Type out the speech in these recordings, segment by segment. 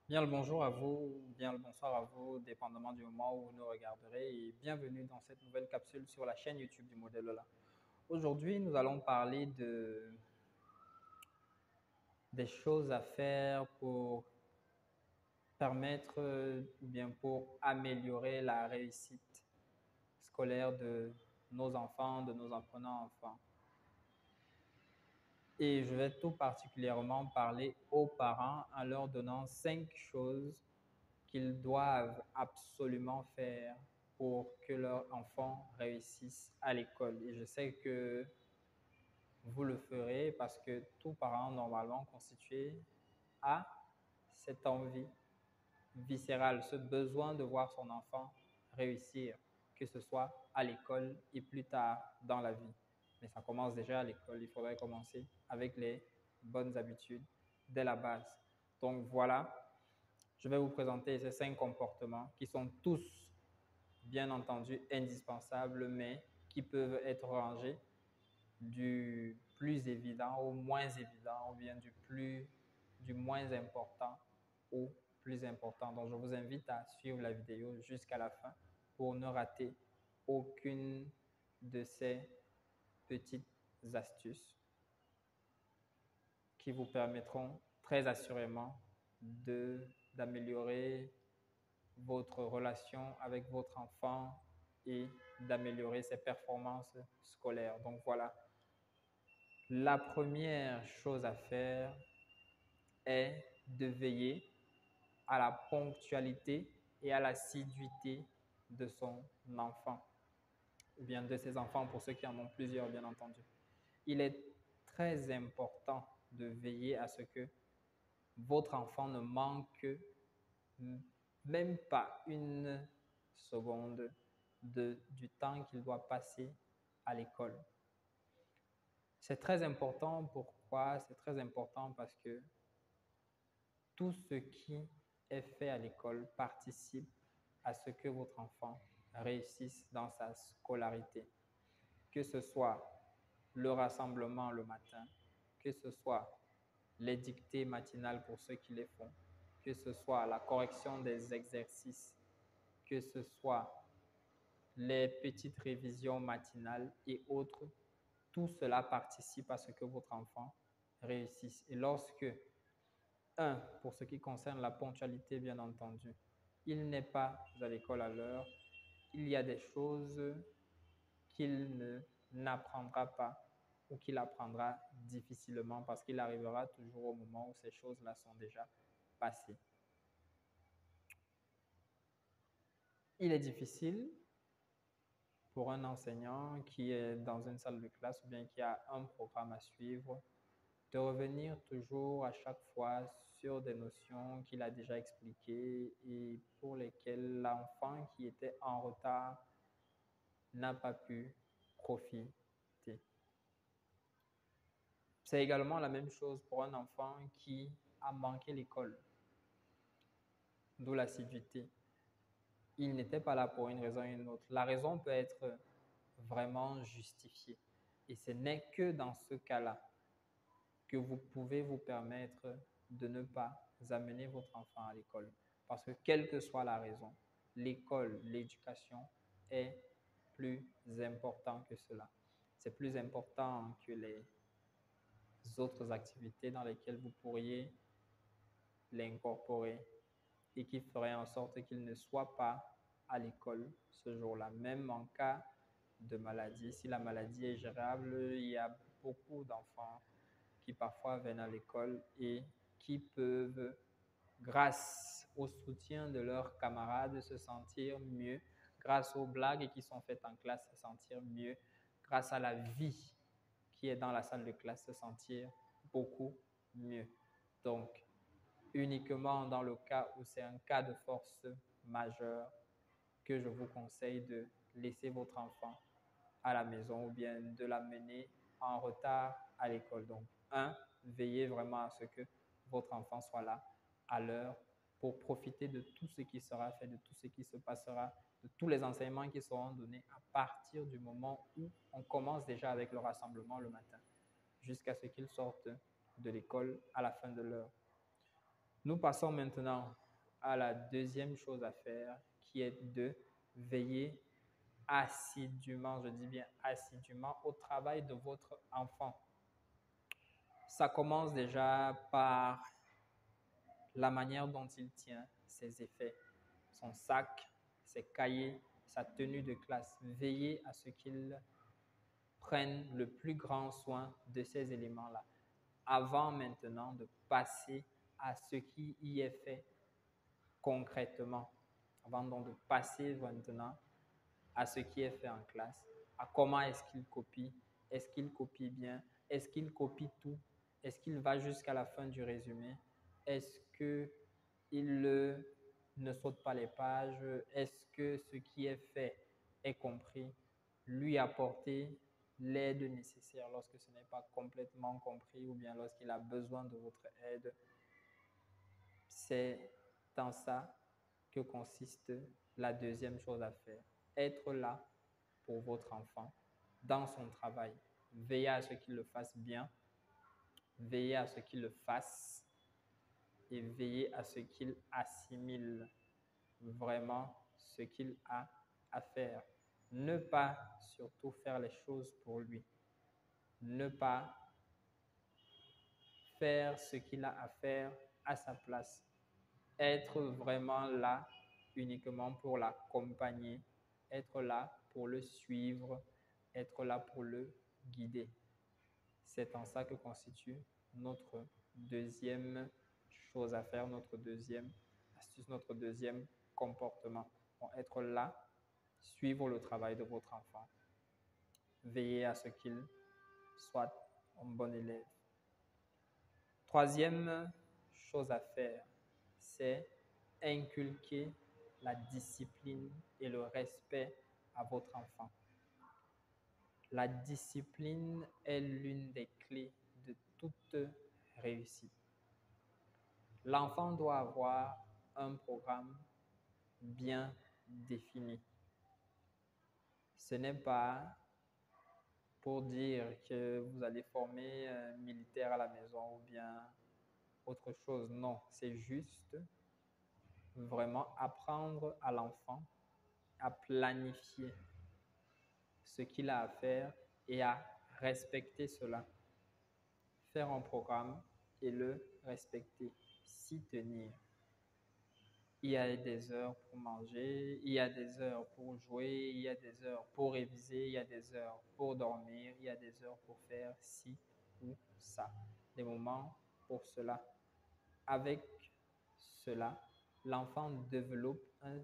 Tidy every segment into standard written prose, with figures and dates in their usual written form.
Bien le bonjour à vous, bien le bonsoir à vous, dépendamment du moment où vous nous regarderez et bienvenue dans cette nouvelle capsule sur la chaîne YouTube du modèle Lola. Aujourd'hui, nous allons parler des choses à faire pour permettre ou bien pour améliorer la réussite scolaire de nos enfants, de nos apprenants enfants. Et je vais tout particulièrement parler aux parents en leur donnant 5 choses qu'ils doivent absolument faire pour que leur enfant réussisse à l'école. Et je sais que vous le ferez parce que tout parent normalement constitué a cette envie viscérale, ce besoin de voir son enfant réussir, que ce soit à l'école et plus tard dans la vie. Mais ça commence déjà à l'école. Il faudrait commencer avec les bonnes habitudes dès la base. Donc voilà, je vais vous présenter ces 5 comportements qui sont tous, bien entendu, indispensables, mais qui peuvent être rangés du plus évident au moins évident, ou bien du moins important au plus important. Donc, je vous invite à suivre la vidéo jusqu'à la fin pour ne rater aucune de ces petites astuces qui vous permettront très assurément d'améliorer votre relation avec votre enfant et d'améliorer ses performances scolaires. Donc voilà, la première chose à faire est de veiller à la ponctualité et à l'assiduité de son enfant, ou bien de ses enfants pour ceux qui en ont plusieurs, bien entendu. Il est très important de veiller à ce que votre enfant ne manque même pas une seconde du temps qu'il doit passer à l'école. C'est très important. Pourquoi? C'est très important parce que tout ce qui est fait à l'école participe à ce que votre enfant réussisse dans sa scolarité. Que ce soit le rassemblement le matin, que ce soit les dictées matinales pour ceux qui les font, que ce soit la correction des exercices, que ce soit les petites révisions matinales et autres, tout cela participe à ce que votre enfant réussisse. Et lorsque, pour ce qui concerne la ponctualité, bien entendu, il n'est pas à l'école à l'heure, il y a des choses qu'il n'apprendra pas ou qu'il apprendra difficilement parce qu'il arrivera toujours au moment où ces choses-là sont déjà passées. Il est difficile pour un enseignant qui est dans une salle de classe ou bien qui a un programme à suivre, de revenir toujours à chaque fois sur des notions qu'il a déjà expliquées et pour lesquelles l'enfant qui était en retard n'a pas pu profiter. C'est également la même chose pour un enfant qui a manqué l'école, d'où l'assiduité. Il n'était pas là pour une raison ou une autre. La raison peut être vraiment justifiée. Et ce n'est que dans ce cas-là que vous pouvez vous permettre de ne pas amener votre enfant à l'école. Parce que quelle que soit la raison, l'école, l'éducation est plus important que cela. C'est plus important que les autres activités dans lesquelles vous pourriez l'incorporer et qui feraient en sorte qu'il ne soit pas à l'école ce jour-là, même en cas de maladie. Si la maladie est gérable, il y a beaucoup d'enfants qui parfois viennent à l'école et qui peuvent, grâce au soutien de leurs camarades, se sentir mieux, grâce aux blagues qui sont faites en classe, se sentir mieux, grâce à la vie qui est dans la salle de classe, se sentir beaucoup mieux. Donc, uniquement dans le cas où c'est un cas de force majeure que je vous conseille de laisser votre enfant à la maison ou bien de l'amener en retard à l'école. Donc, veillez vraiment à ce que votre enfant soit là à l'heure pour profiter de tout ce qui sera fait, de tout ce qui se passera, de tous les enseignements qui seront donnés à partir du moment où on commence déjà avec le rassemblement le matin, jusqu'à ce qu'ils sortent de l'école à la fin de l'heure. Nous passons maintenant à la deuxième chose à faire, qui est de veiller assidûment, je dis bien assidûment, au travail de votre enfant. Ça commence déjà par la manière dont il tient ses effets, son sac, ses cahiers, sa tenue de classe. Veillez à ce qu'il prenne le plus grand soin de ces éléments-là, avant maintenant de passer à ce qui y est fait concrètement, avant donc de passer maintenant à ce qui est fait en classe, à comment est-ce qu'il copie bien, est-ce qu'il copie tout, est-ce qu'il va jusqu'à la fin du résumé, est-ce qu'il ne saute pas les pages, est-ce que ce qui est fait est compris, lui apporter l'aide nécessaire lorsque ce n'est pas complètement compris ou bien lorsqu'il a besoin de votre aide. C'est dans ça que consiste la deuxième chose à faire. Être là pour votre enfant dans son travail. Veillez à ce qu'il le fasse bien, veillez à ce qu'il le fasse et veillez à ce qu'il assimile vraiment ce qu'il a à faire. Ne pas surtout faire les choses pour lui. Ne pas faire ce qu'il a à faire à sa place. Être vraiment là uniquement pour l'accompagner, être là pour le suivre, être là pour le guider. C'est en ça que constitue notre deuxième chose à faire, notre deuxième astuce, notre deuxième comportement. Bon, être là, suivre le travail de votre enfant, veiller à ce qu'il soit un bon élève. Troisième chose à faire, c'est inculquer la discipline et le respect à votre enfant. La discipline est l'une des clés de toute réussite. L'enfant doit avoir un programme bien défini. Ce n'est pas pour dire que vous allez former un militaire à la maison ou bien autre chose. Non, c'est juste vraiment apprendre à l'enfant à planifier ce qu'il a à faire et à respecter cela. Faire un programme et le respecter, s'y tenir. Il y a des heures pour manger, il y a des heures pour jouer, il y a des heures pour réviser, il y a des heures pour dormir, il y a des heures pour faire ci ou ça. Des moments pour cela. Avec cela, l'enfant développe un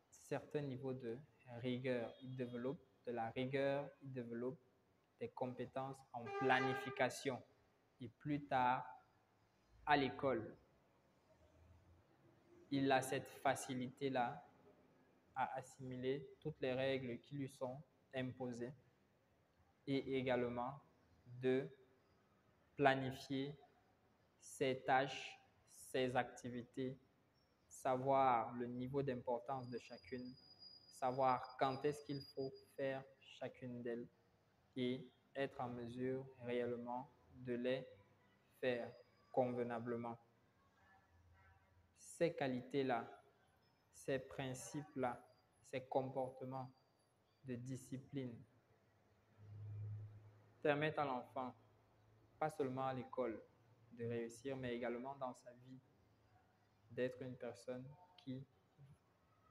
certain niveau de rigueur. Il développe de la rigueur, il développe des compétences en planification. Et plus tard, à l'école, il a cette facilité-là à assimiler toutes les règles qui lui sont imposées et également de planifier ses tâches, ses activités, savoir le niveau d'importance de chacune, savoir quand est-ce qu'il faut faire chacune d'elles et être en mesure réellement de les faire convenablement. Ces qualités-là, ces principes-là, ces comportements de discipline permettent à l'enfant, pas seulement à l'école, de réussir, mais également dans sa vie, d'être une personne qui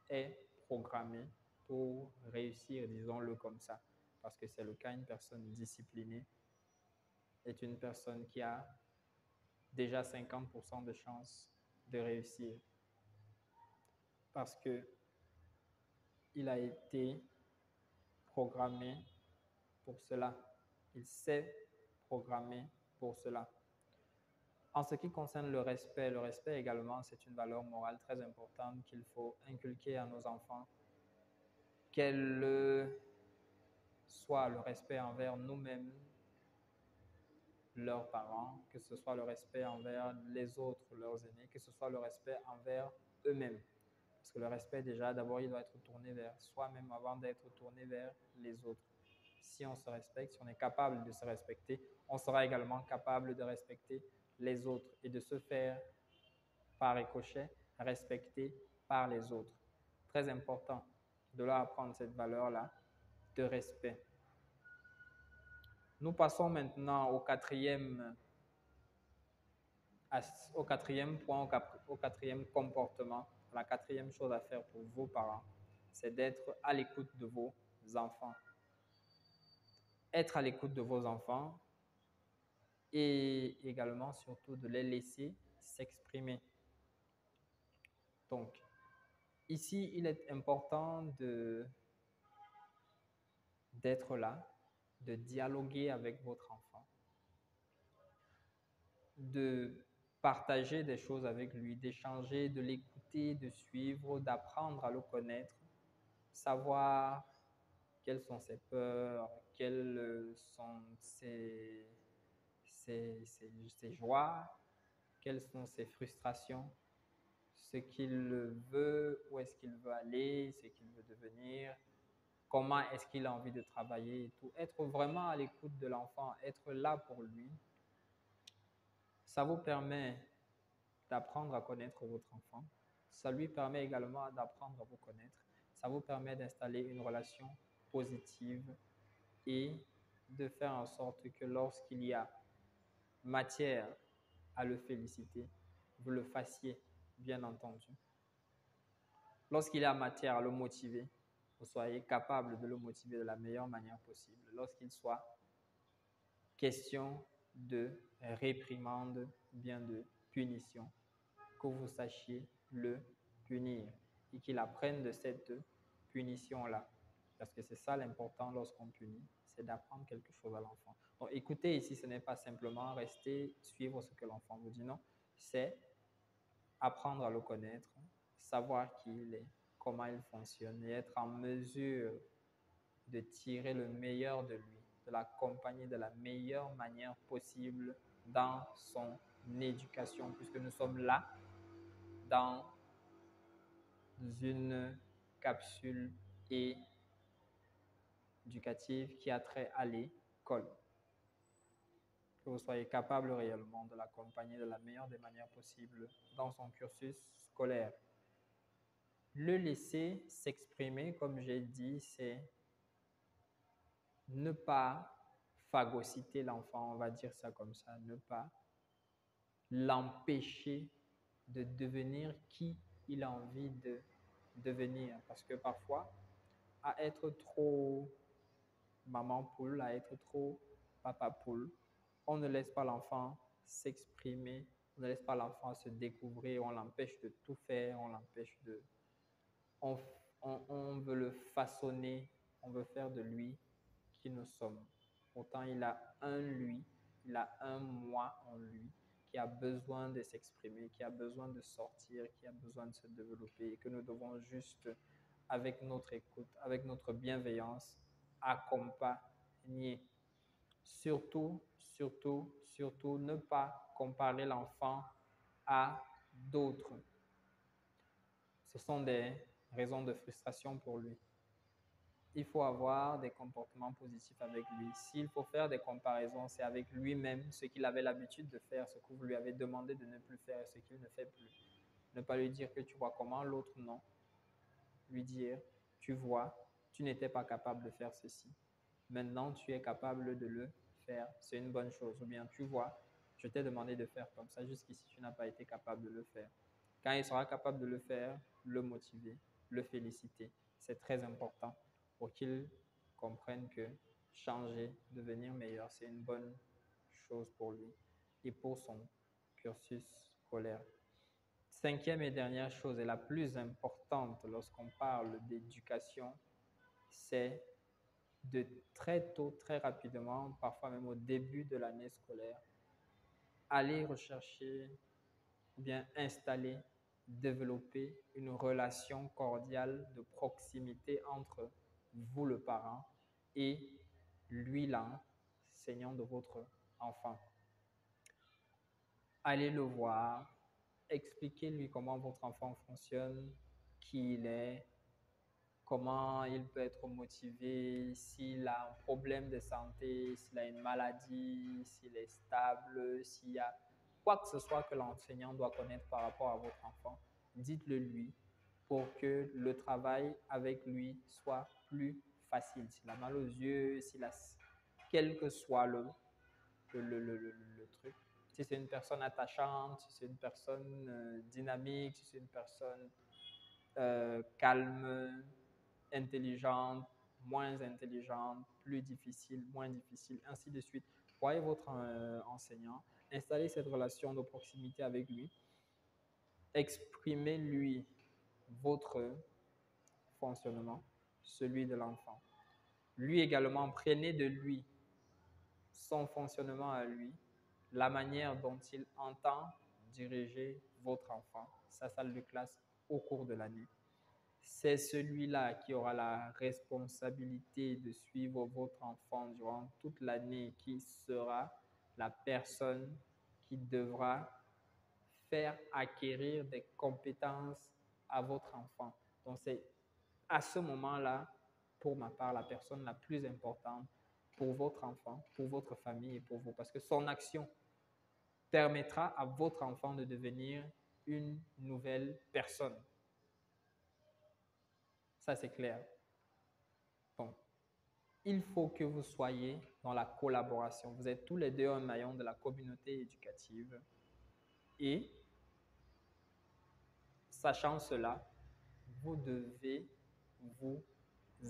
est programmée pour réussir, disons-le comme ça, parce que c'est le cas, une personne disciplinée est une personne qui a déjà 50% de chances de réussir, parce que il a été programmé pour cela. Il s'est programmé pour cela. En ce qui concerne le respect également, c'est une valeur morale très importante qu'il faut inculquer à nos enfants, qu'elle soit le respect envers nous-mêmes, leurs parents, que ce soit le respect envers les autres, leurs aînés, que ce soit le respect envers eux-mêmes. Parce que le respect, déjà, d'abord, il doit être tourné vers soi-même avant d'être tourné vers les autres. Si on se respecte, si on est capable de se respecter, on sera également capable de respecter les autres et de se faire, par ricochet, respecter par les autres. Très important de leur apprendre cette valeur-là de respect. Nous passons maintenant au quatrième point, au quatrième comportement. La quatrième chose à faire pour vos parents, c'est d'être à l'écoute de vos enfants. Être à l'écoute de vos enfants et également surtout de les laisser s'exprimer. Donc, ici, il est important d'être là, de dialoguer avec votre enfant, de partager des choses avec lui, d'échanger, de l'écouter, de suivre, d'apprendre à le connaître, savoir quelles sont ses peurs, quelles sont ses joies, quelles sont ses frustrations, ce qu'il veut, où est-ce qu'il veut aller, ce qu'il veut devenir, comment est-ce qu'il a envie de travailler et tout. Être vraiment à l'écoute de l'enfant, être là pour lui, ça vous permet d'apprendre à connaître votre enfant. Ça lui permet également d'apprendre à vous connaître. Ça vous permet d'installer une relation positive et de faire en sorte que lorsqu'il y a matière à le féliciter, vous le fassiez, bien entendu. Lorsqu'il y a matière à le motiver, vous soyez capable de le motiver de la meilleure manière possible. Lorsqu'il soit question de réprimande, bien de punition, que vous sachiez le punir et qu'il apprenne de cette punition-là. Parce que c'est ça l'important lorsqu'on punit, c'est d'apprendre quelque chose à l'enfant. Donc, écoutez ici, ce n'est pas simplement rester, suivre ce que l'enfant vous dit, non. C'est apprendre à le connaître, savoir qui il est, comment il fonctionne et être en mesure de tirer le meilleur de lui, de l'accompagner de la meilleure manière possible dans son éducation, puisque nous sommes là dans une capsule éducative qui a trait à l'école. Que vous soyez capable réellement de l'accompagner de la meilleure des manières possibles dans son cursus scolaire. Le laisser s'exprimer, comme j'ai dit, c'est ne pas phagocyter l'enfant, on va dire ça comme ça, ne pas l'empêcher de devenir qui il a envie de devenir. Parce que parfois, à être trop maman poule, à être trop papa poule, on ne laisse pas l'enfant s'exprimer, on ne laisse pas l'enfant se découvrir, on l'empêche de tout faire, on l'empêche de... On veut le façonner, on veut faire de lui qui nous sommes. Pourtant, il a un lui, il a un moi en lui qui a besoin de s'exprimer, qui a besoin de sortir, qui a besoin de se développer et que nous devons juste, avec notre écoute, avec notre bienveillance, accompagner. Surtout, surtout, surtout, ne pas comparer l'enfant à d'autres. Ce sont des raisons de frustration pour lui. Il faut avoir des comportements positifs avec lui. S'il faut faire des comparaisons, c'est avec lui-même, ce qu'il avait l'habitude de faire, ce que vous lui avez demandé de ne plus faire, ce qu'il ne fait plus. Ne pas lui dire que tu vois comment, l'autre non. Lui dire, tu vois, tu n'étais pas capable de faire ceci. Maintenant, tu es capable de le faire. C'est une bonne chose. Ou bien, tu vois, je t'ai demandé de faire comme ça. Jusqu'ici, tu n'as pas été capable de le faire. Quand il sera capable de le faire, le motiver, le féliciter. C'est très important pour qu'il comprenne que changer, devenir meilleur, c'est une bonne chose pour lui et pour son cursus scolaire. Cinquième et dernière chose, et la plus importante lorsqu'on parle d'éducation, c'est de très tôt, très rapidement, parfois même au début de l'année scolaire, aller rechercher ou bien installer, développer une relation cordiale de proximité entre vous, le parent, et lui, l'enseignant de votre enfant. Allez le voir, expliquez-lui comment votre enfant fonctionne, qui il est, comment il peut être motivé, s'il a un problème de santé, s'il a une maladie, s'il est stable, s'il y a quoi que ce soit que l'enseignant doit connaître par rapport à votre enfant, dites-le lui pour que le travail avec lui soit plus facile. S'il a mal aux yeux, s'il a quel que soit le truc. Si c'est une personne attachante, si c'est une personne dynamique, si c'est une personne calme, intelligente, moins intelligente, plus difficile, moins difficile, ainsi de suite. Voyez votre enseignant, installez cette relation de proximité avec lui, exprimez-lui votre fonctionnement, celui de l'enfant. Lui également, prenez de lui son fonctionnement à lui, la manière dont il entend diriger votre enfant, sa salle de classe au cours de l'année. C'est celui-là qui aura la responsabilité de suivre votre enfant durant toute l'année, qui sera la personne qui devra faire acquérir des compétences à votre enfant. Donc, c'est à ce moment-là, pour ma part, la personne la plus importante pour votre enfant, pour votre famille et pour vous, parce que son action permettra à votre enfant de devenir une nouvelle personne. Ça, c'est clair. Donc, il faut que vous soyez dans la collaboration. Vous êtes tous les deux un maillon de la communauté éducative. Et, sachant cela, vous devez vous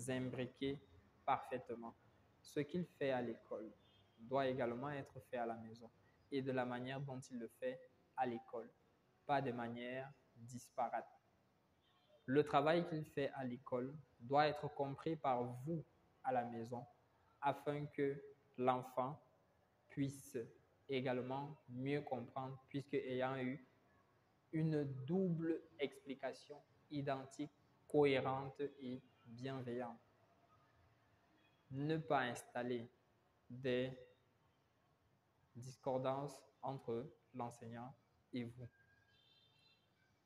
imbriquer parfaitement. Ce qu'il fait à l'école doit également être fait à la maison et de la manière dont il le fait à l'école, pas de manière disparate. Le travail qu'il fait à l'école doit être compris par vous à la maison afin que l'enfant puisse également mieux comprendre puisque ayant eu une double explication identique, cohérente et bienveillante. Ne pas installer des discordances entre l'enseignant et vous,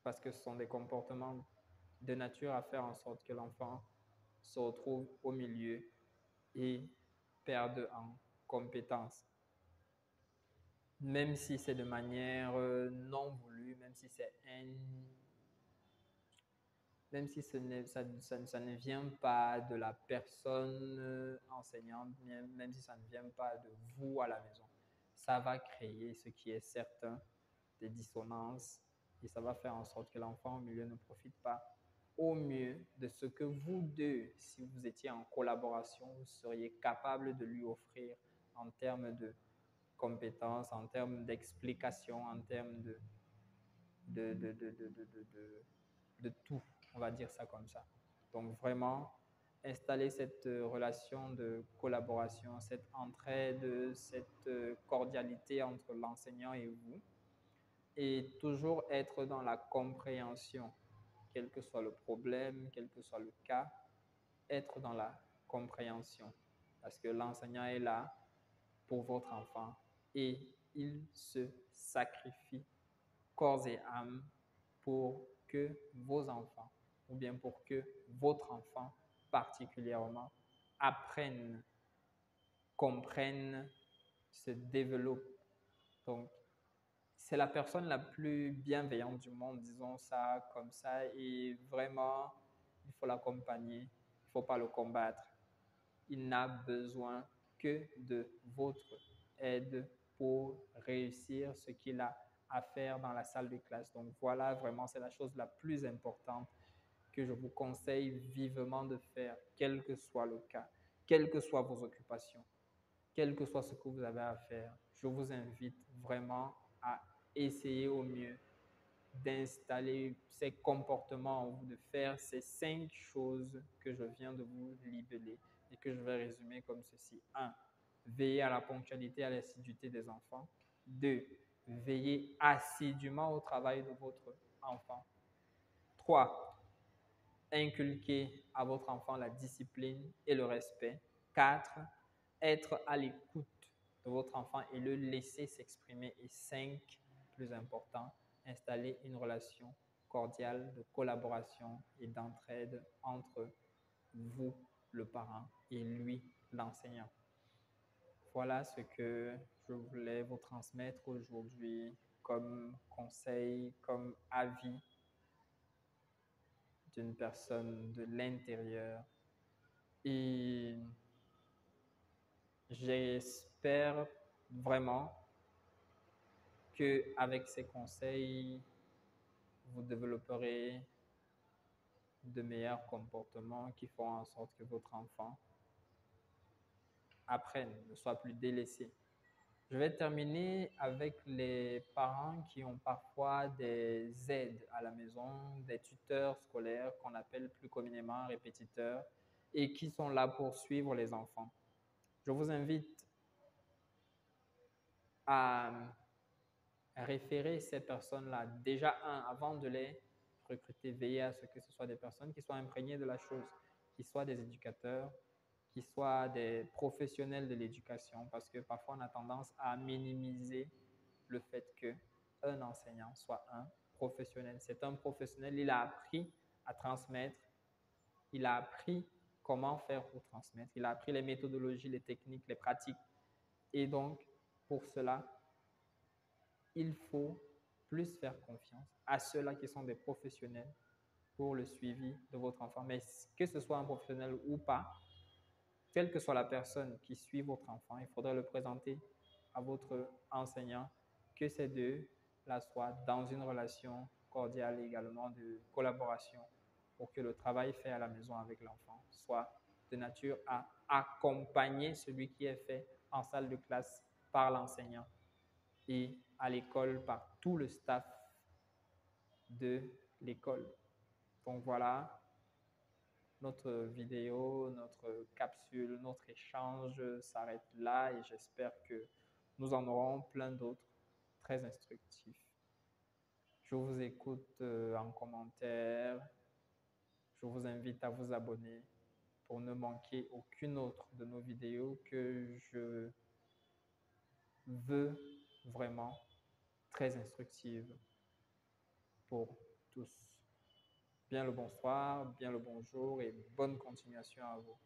parce que ce sont des comportements de nature à faire en sorte que l'enfant se retrouve au milieu et perde en compétences. Même si c'est de manière non voulue, même si c'est même si ça ne vient pas de la personne enseignante, même si ça ne vient pas de vous à la maison, ça va créer ce qui est certain, des dissonances, et ça va faire en sorte que l'enfant au milieu ne profite pas au mieux de ce que vous deux, si vous étiez en collaboration, vous seriez capable de lui offrir en termes de compétences, en termes d'explication, en termes de tout, on va dire ça comme ça. Donc vraiment, installer cette relation de collaboration, cette entraide, cette cordialité entre l'enseignant et vous, et toujours être dans la compréhension, quel que soit le problème, quel que soit le cas, être dans la compréhension, parce que l'enseignant est là pour votre enfant et il se sacrifie corps et âme pour que vos enfants, ou bien pour que votre enfant particulièrement, apprenne, comprenne, se développe. Donc, c'est la personne la plus bienveillante du monde, disons ça comme ça, et vraiment, il faut l'accompagner, il ne faut pas le combattre. Il n'a besoin que de votre aide pour réussir ce qu'il a à faire dans la salle de classe. Donc voilà, vraiment, c'est la chose la plus importante que je vous conseille vivement de faire, quel que soit le cas, quelles que soient vos occupations, quel que soit ce que vous avez à faire. Je vous invite vraiment à essayer au mieux d'installer ces comportements en vous, de faire ces 5 choses que je viens de vous libeller et que je vais résumer comme ceci. 1. Veiller à la ponctualité et à l'assiduité des enfants. 2. Veiller assidûment au travail de votre enfant. 3. Inculquer à votre enfant la discipline et le respect. 4. Être à l'écoute de votre enfant et le laisser s'exprimer. Et 5, plus important, installer une relation cordiale de collaboration et d'entraide entre vous, le parent, et lui, l'enseignant. Voilà ce que je voulais vous transmettre aujourd'hui comme conseil, comme avis d'une personne de l'intérieur. Et j'espère vraiment qu'avec ces conseils, vous développerez de meilleurs comportements qui feront en sorte que votre enfant apprenne, ne soit plus délaissé. Je vais terminer avec les parents qui ont parfois des aides à la maison, des tuteurs scolaires qu'on appelle plus communément répétiteurs et qui sont là pour suivre les enfants. Je vous invite à référer ces personnes-là. Déjà, avant de les recruter, veillez à ce que ce soit des personnes qui soient imprégnées de la chose, qui soient des éducateurs, qui soient des professionnels de l'éducation, parce que parfois on a tendance à minimiser le fait qu'un enseignant soit un professionnel. C'est un professionnel, il a appris à transmettre, il a appris comment faire pour transmettre, il a appris les méthodologies, les techniques, les pratiques. Et donc, pour cela, il faut plus faire confiance à ceux-là qui sont des professionnels pour le suivi de votre enfant. Mais que ce soit un professionnel ou pas, quelle que soit la personne qui suit votre enfant, il faudrait le présenter à votre enseignant, que ces deux-là soient dans une relation cordiale également de collaboration pour que le travail fait à la maison avec l'enfant soit de nature à accompagner celui qui est fait en salle de classe par l'enseignant et à l'école par tout le staff de l'école. Donc voilà, notre vidéo, notre capsule, notre échange s'arrête là et j'espère que nous en aurons plein d'autres très instructifs. Je vous écoute en commentaire. Je vous invite à vous abonner pour ne manquer aucune autre de nos vidéos que je veux vraiment très instructive pour tous. Bien le bonsoir, bien le bonjour et bonne continuation à vous.